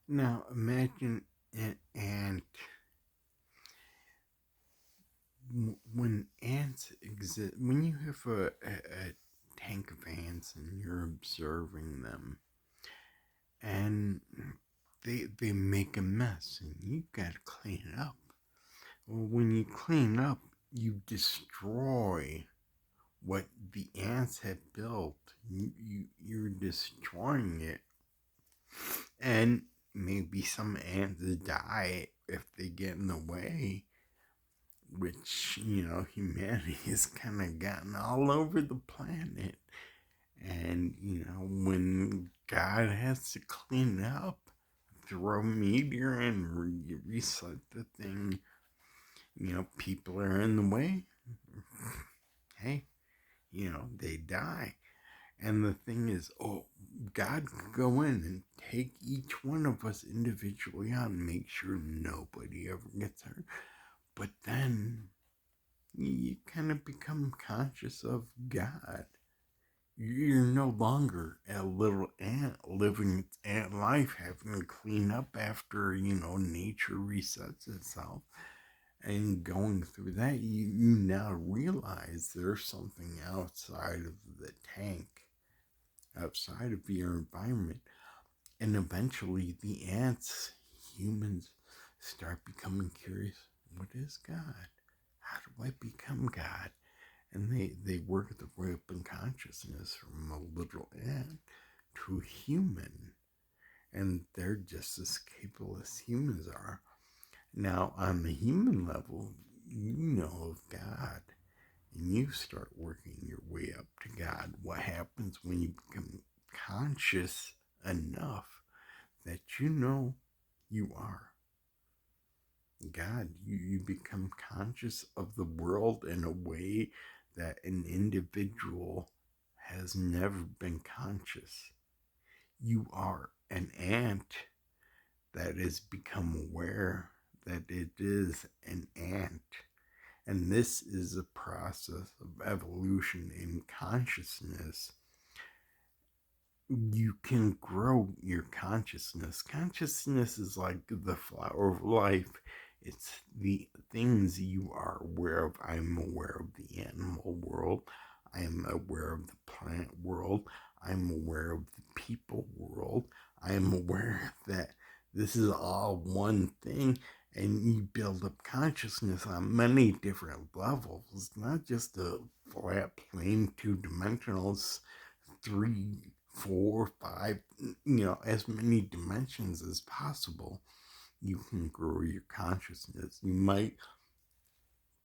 Now imagine an ant. When ants exist, when you have a tank of ants and you're observing them, and they make a mess, and you gotta clean it up. Well, when you clean up, you destroy what the ants had built. You're destroying it, and maybe some ants die if they get in the way, which, humanity has kind of gotten all over the planet. And, when God has to clean up, throw a meteor and reset the thing, people are in the way. Hey, they die. And the thing is, God could go in and take each one of us individually out and make sure nobody ever gets hurt. But then you kind of become conscious of God. You're no longer a little ant living its ant life, having to clean up after, nature resets itself. And going through that, you now realize there's something outside of the tank, outside of your environment. And eventually, the ants, humans, start becoming curious. What is God? How do I become God? And they work their way up in consciousness from a little ant to a human. And they're just as capable as humans are. Now, on the human level, you know of God and you start working your way up to God. What happens when you become conscious enough that you know you are God? You become conscious of the world in a way that an individual has never been conscious. You are an ant that has become aware that it is an ant. And this is a process of evolution in consciousness. You can grow your consciousness. Consciousness is like the flower of life. It's the things you are aware of. I'm aware of the animal world. I am aware of the plant world. I'm aware of the people world. I am aware that this is all one thing, and you build up consciousness on many different levels. It's not just a flat, plain, two-dimensional. It's three, four, five, as many dimensions as possible. You can grow your consciousness. You might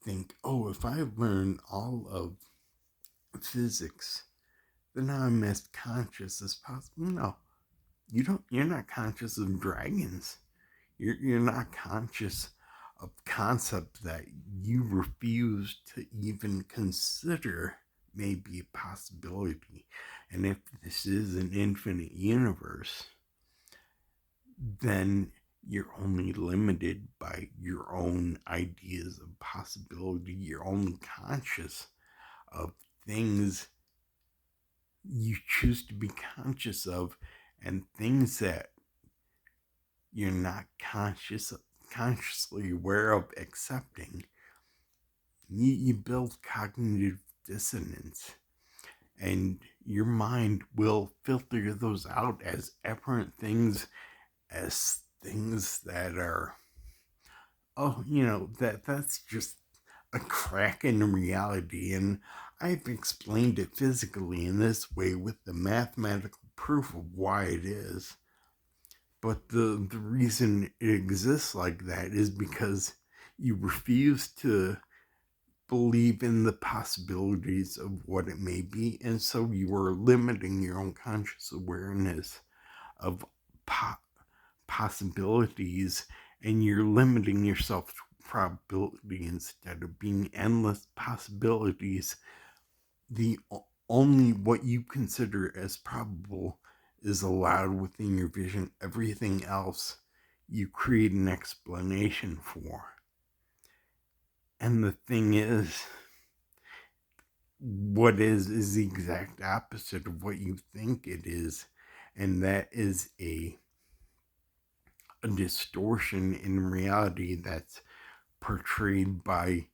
think, if I learn all of physics, then I'm as conscious as possible. No, you're not conscious of dragons. You're not conscious of concepts that you refuse to even consider may be a possibility. And if this is an infinite universe, then you're only limited by your own ideas of possibility. You're only conscious of things you choose to be conscious of, and things that you're not consciously aware of accepting. You build cognitive dissonance, and your mind will filter those out as aberrant things, as things that are, that's just a crack in reality. And I've explained it physically in this way with the mathematical proof of why it is. But the reason it exists like that is because you refuse to believe in the possibilities of what it may be. And so you are limiting your own conscious awareness of possibilities, and you're limiting yourself to probability instead of being endless possibilities. The only what you consider as probable is allowed within your vision. Everything else you create an explanation for. And the thing is, what is the exact opposite of what you think it is. And that is a a distortion in reality that's portrayed by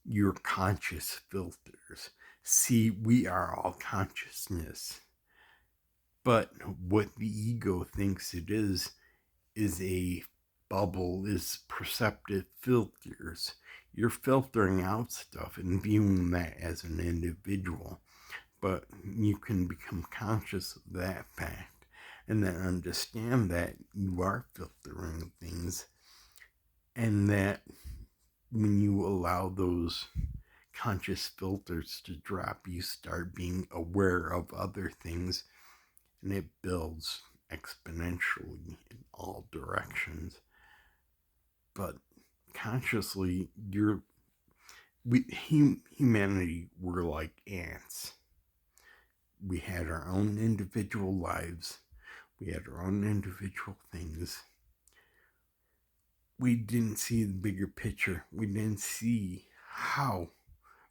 your conscious filters. See, we are all consciousness. But what the ego thinks it is a bubble, is perceptive filters. You're filtering out stuff and viewing that as an individual. But you can become conscious of that fact and then understand that you are filtering things, and that when you allow those conscious filters to drop, you start being aware of other things, and it builds exponentially in all directions. But consciously, humanity were like ants. We had our own individual lives. We had our own individual things. We didn't see the bigger picture. We didn't see how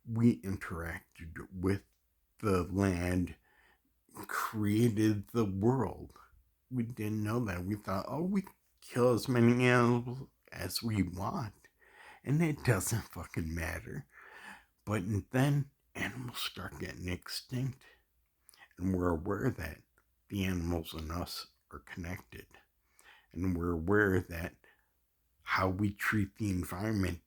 we interacted with the land, created the world. We didn't know that. We thought, oh, we kill as many animals as we want, and it doesn't fucking matter. But then animals start getting extinct, and we're aware that the animals and us are connected, and we're aware that how we treat the environment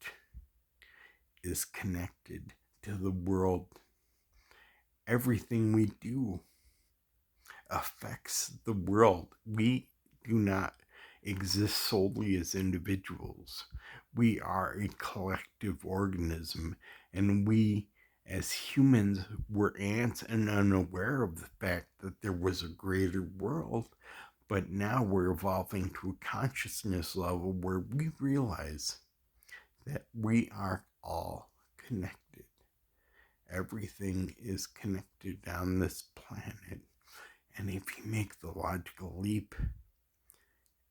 is connected to the world. Everything we do affects the world. We do not exist solely as individuals. We are a collective organism, and we as humans were ants and unaware of the fact that there was a greater world. But now we're evolving to a consciousness level where we realize that we are all connected. Everything is connected on this planet. And if you make the logical leap,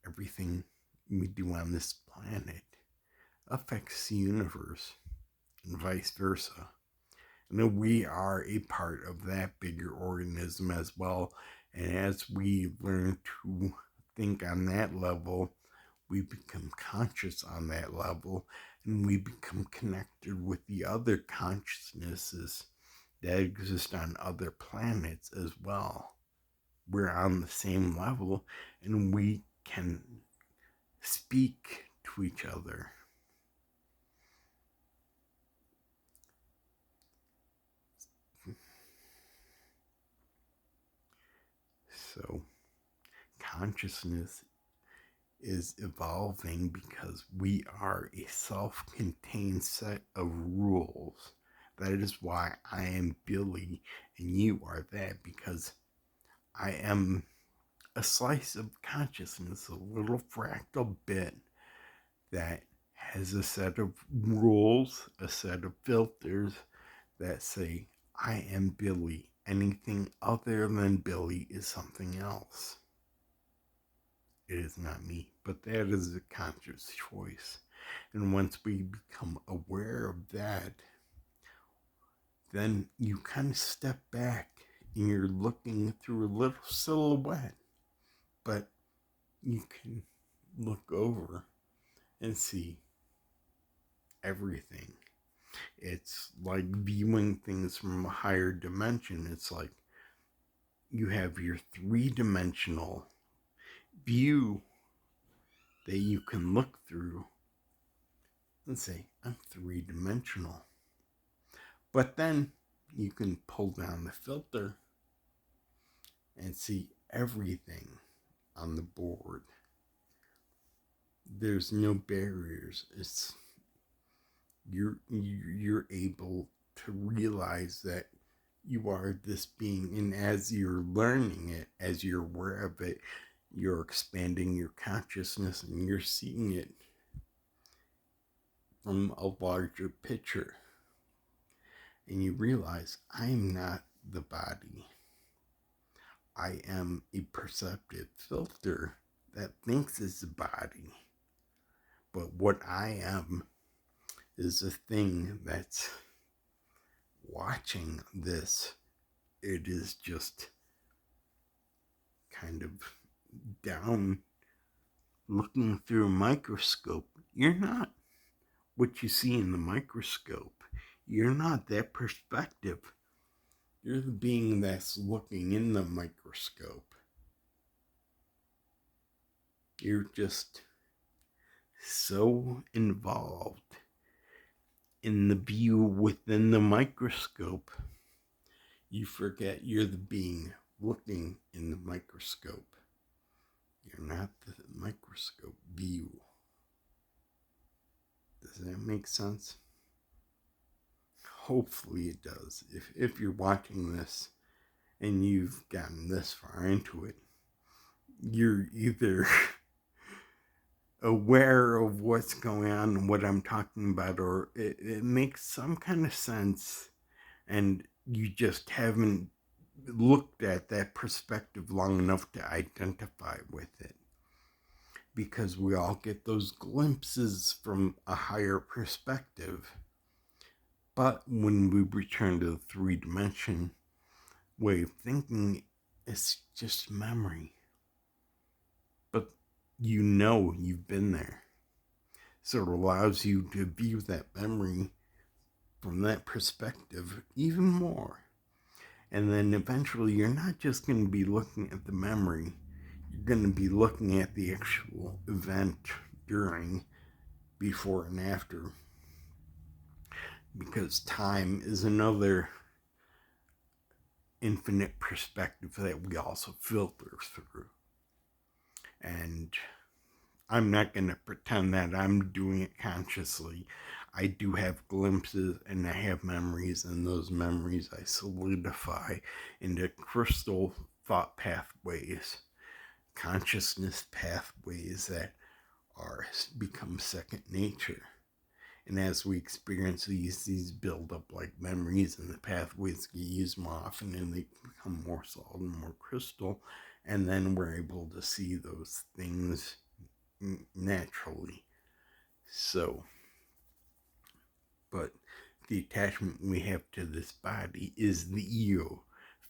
everything we do on this planet affects the universe, and vice versa. And we are a part of that bigger organism as well. And as we learn to think on that level, we become conscious on that level, and we become connected with the other consciousnesses that exist on other planets as well. We're on the same level, and we can speak to each other. So consciousness is evolving because we are a self-contained set of rules. That is why I am Billy and you are that, because I am a slice of consciousness, a little fractal bit that has a set of rules, a set of filters that say, I am Billy. Anything other than Billy is something else. It is not me, but that is a conscious choice. And once we become aware of that, then you kind of step back and you're looking through a little silhouette, but you can look over and see everything. It's like viewing things from a higher dimension. It's like you have your three-dimensional view that you can look through and say, I'm three-dimensional. But then you can pull down the filter and see everything on the board. There's no barriers. It's you're able to realize that you are this being, and as you're learning it, as you're aware of it, you're expanding your consciousness and you're seeing it from a larger picture. And you realize, I'm not the body. I am a perceptive filter that thinks it's a body. But what I am is a thing that's watching this. It is just kind of down looking through a microscope, you're not what you see in the microscope. You're not that perspective. You're the being that's looking in the microscope. You're just so involved in the view within the microscope, you forget you're the being looking in the microscope. You're not the microscope view. Does that make sense? Hopefully it does. If you're watching this and you've gotten this far into it, you're either aware of what's going on and what I'm talking about, or it makes some kind of sense and you just haven't looked at that perspective long enough to identify with it. Because we all get those glimpses from a higher perspective. But when we return to the three-dimension way of thinking, it's just memory. But you know you've been there. So it allows you to view that memory from that perspective even more. And then eventually you're not just going to be looking at the memory, you're going to be looking at the actual event during, before, and after. Because time is another infinite perspective that we also filter through. And I'm not going to pretend that I'm doing it consciously. I do have glimpses and I have memories, and those memories I solidify into crystal thought pathways, consciousness pathways that are become second nature. And as we experience these build up like memories, and the pathways get used more often, and they become more solid and more crystal, and then we're able to see those things naturally. So, but the attachment we have to this body is the ego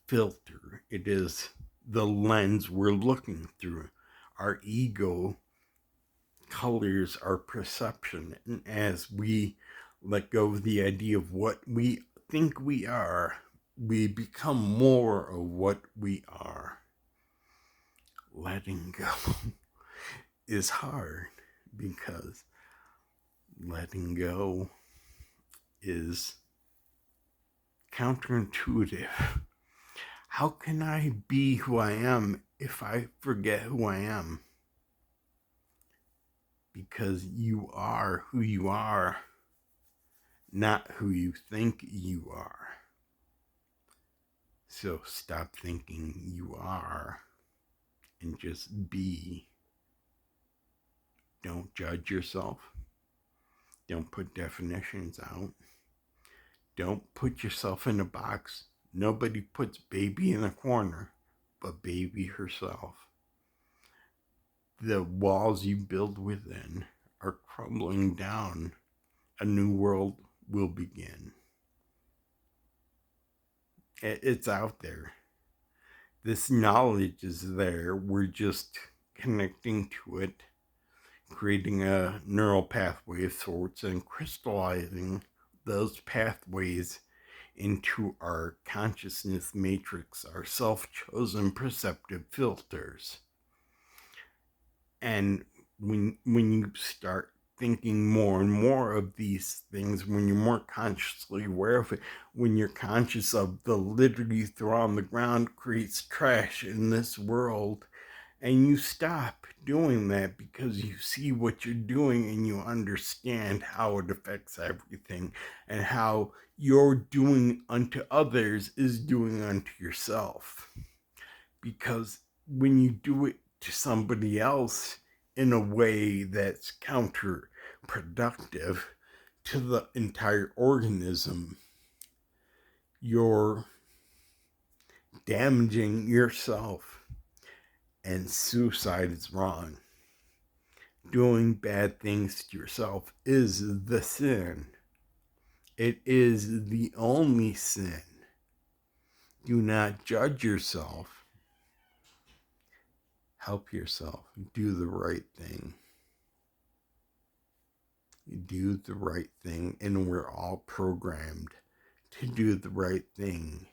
filter. It is the lens we're looking through. Our ego colors our perception, and as we let go of the idea of what we think we are, we become more of what we are. Letting go is hard, because letting go is counterintuitive. How can I be who I am if I forget who I am? Because you are who you are, not who you think you are. So stop thinking you are and just be. Don't judge yourself. Don't put definitions out. Don't put yourself in a box. Nobody puts baby in a corner but baby herself. The walls you build within are crumbling down. A new world will begin. It's out there. This knowledge is there. We're just connecting to it, creating a neural pathway of sorts, and crystallizing those pathways into our consciousness matrix, our self-chosen perceptive filters. And when you start thinking more and more of these things, when you're more consciously aware of it, when you're conscious of the litter you throw on the ground creates trash in this world, and you stop doing that because you see what you're doing and you understand how it affects everything, and how your doing unto others is doing unto yourself. Because when you do it to somebody else in a way that's counterproductive to the entire organism, you're damaging yourself. And suicide is wrong. Doing bad things to yourself is the sin. It is the only sin. Do not judge yourself. Help yourself. Do the right thing. Do the right thing. And we're all programmed to do the right thing.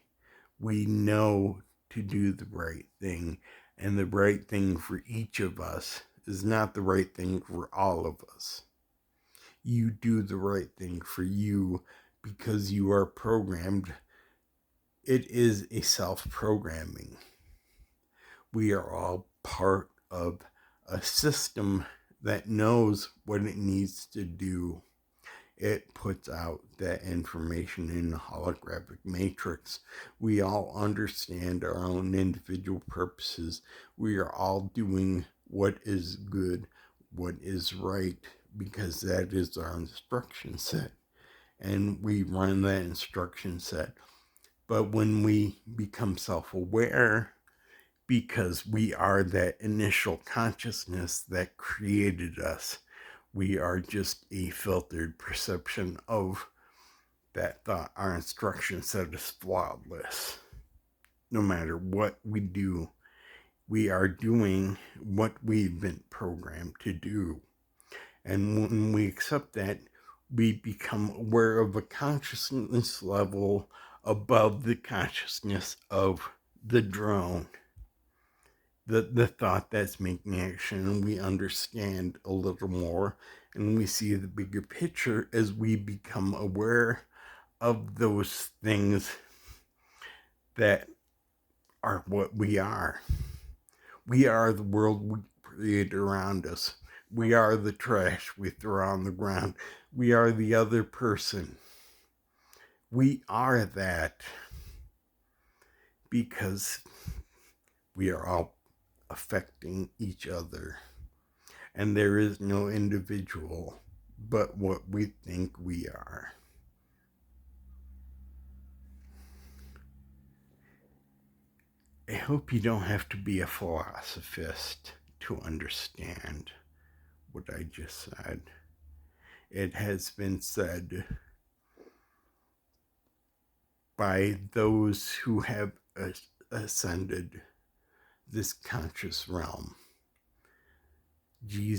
We know to do the right thing. And the right thing for each of us is not the right thing for all of us. You do the right thing for you because you are programmed. It is a self-programming. We are all part of a system that knows what it needs to do. It puts out that information in the holographic matrix. We all understand our own individual purposes. We are all doing what is good, what is right, because that is our instruction set. And we run that instruction set. But when we become self-aware, because we are that initial consciousness that created us, we are just a filtered perception of that thought. Our instruction set is flawless. No matter what we do, we are doing what we've been programmed to do. And when we accept that, we become aware of a consciousness level above the consciousness of the drone. The thought that's making action, and we understand a little more, and we see the bigger picture as we become aware of those things that are what we are. We are the world we create around us. We are the trash we throw on the ground. We are the other person. We are that because we are all affecting each other. And there is no individual but what we think we are. I hope you don't have to be a philosophist to understand what I just said. It has been said by those who have ascended this conscious realm. Jesus